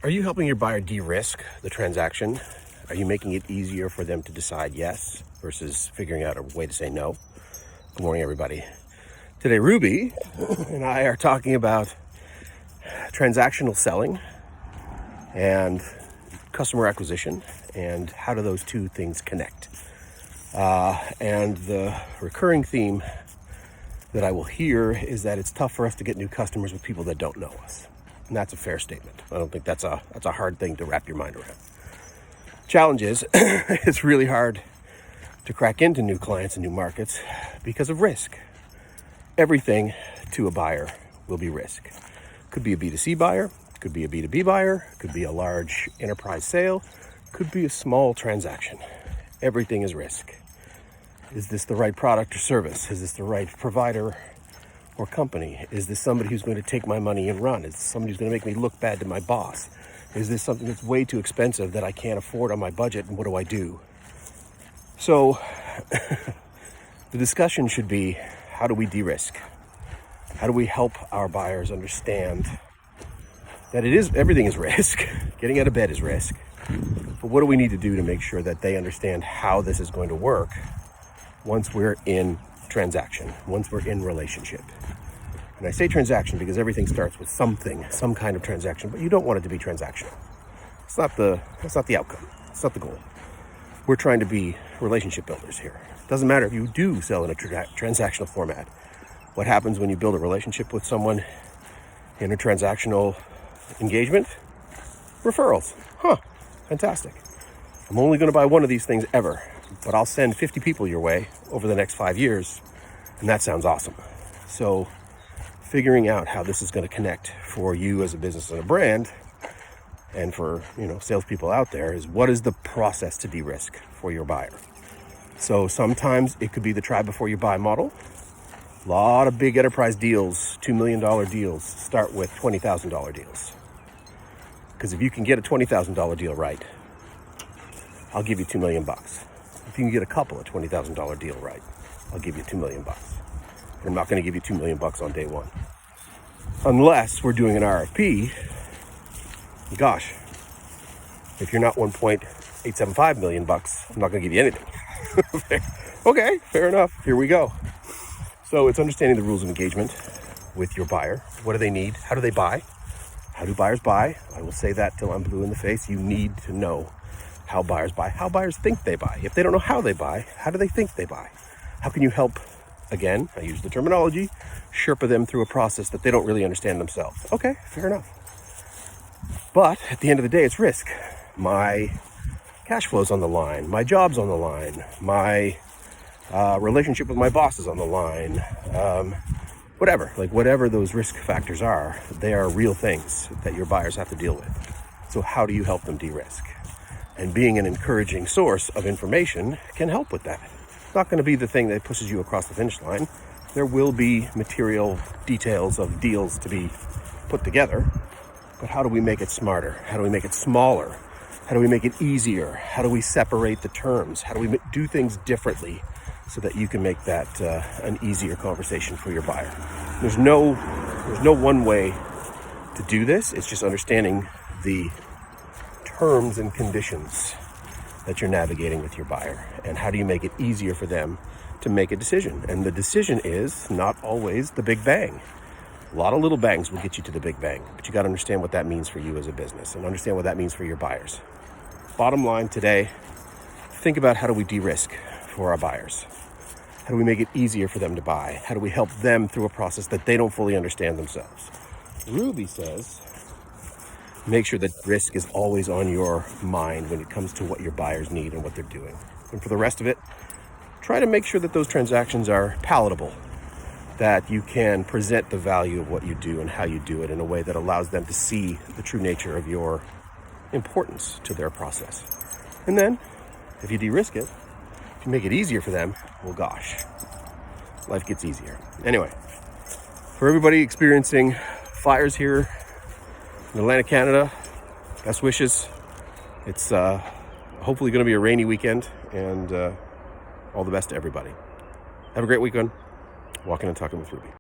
Are you helping your buyer de-risk the transaction? Are you making it easier for them to decide yes versus figuring out a way to say no? Good morning, everybody. Today, Ruby and I are talking about transactional selling and customer acquisition and how do those two things connect. And the recurring theme that I will hear is that it's tough for us to get new customers with people that don't know us. And that's a fair statement. I don't think that's a hard thing to wrap your mind around. Challenge is, it's really hard to crack into new clients and new markets because of risk. Everything to a buyer will be risk. Could be a B2C buyer, could be a B2B buyer, could be a large enterprise sale, could be a small transaction. Everything is risk. Is this the right product or service? Is this the right provider or company? Is this somebody who's going to take my money and run? Is this somebody who's going to make me look bad to my boss? Is this something that's way too expensive that I can't afford on my budget, and what do I do? So the discussion should be, how do we de-risk? How do we help our buyers understand that everything is risk? Getting out of bed is risk. But what do we need to do to make sure that they understand how this is going to work once we're in transaction, once we're in relationship? And I say transaction because everything starts with something, some kind of transaction, but you don't want it to be transactional. That's not the outcome. It's not the goal. We're trying to be relationship builders here. It doesn't matter if you do sell in a transactional format. What happens when you build a relationship with someone in a transactional engagement? Referrals. Fantastic. I'm only going to buy one of these things ever, but I'll send 50 people your way over the next 5 years, and that sounds awesome. So figuring out how this is going to connect for you as a business and a brand, and for salespeople out there, is what is the process to de-risk for your buyer. So sometimes it could be the try before you buy model. A lot of big enterprise deals, $2 million deals, start with $20,000 deals. Because if you can get a $20,000 deal right, I'll give you $2 million. If you can get a couple of $20,000 deal right, I'll give you $2 million. I'm not going to give you $2 million on day one. Unless we're doing an RFP. Gosh, if you're not $1.875 million, I'm not going to give you anything. Okay, fair enough. Here we go. So it's understanding the rules of engagement with your buyer. What do they need? How do they buy? How do buyers buy? I will say that till I'm blue in the face. You need to know how buyers buy, how buyers think they buy. If they don't know how they buy, how do they think they buy? How can you help? Again, I use the terminology, Sherpa them through a process that they don't really understand themselves. Okay, fair enough. But at the end of the day, it's risk. My cash flow's on the line. My job's on the line. My relationship with my boss is on the line. Whatever those risk factors are, they are real things that your buyers have to deal with. So how do you help them de-risk? And being an encouraging source of information can help with that. It's not going to be the thing that pushes you across the finish line. There will be material details of deals to be put together. But how do we make it smarter? How do we make it smaller? How do we make it easier? How do we separate the terms? How do we do things differently so that you can make that an easier conversation for your buyer? There's no one way to do this. It's just understanding the terms and conditions that you're navigating with your buyer, and how do you make it easier for them to make a decision. And the decision is not always the big bang. A lot of little bangs will get you to the big bang, but you got to understand what that means for you as a business and understand what that means for your buyers. Bottom line today, think about how do we de-risk for our buyers? How do we make it easier for them to buy? How do we help them through a process that they don't fully understand themselves? Ruby says, make sure that risk is always on your mind when it comes to what your buyers need and what they're doing. And for the rest of it, try to make sure that those transactions are palatable, that you can present the value of what you do and how you do it in a way that allows them to see the true nature of your importance to their process. And then, if you de-risk it, if you make it easier for them, well, gosh, life gets easier. Anyway, for everybody experiencing fires here in Atlantic, Canada, best wishes. It's hopefully going to be a rainy weekend, and all the best to everybody. Have a great weekend. Walking and Talking with Ruby.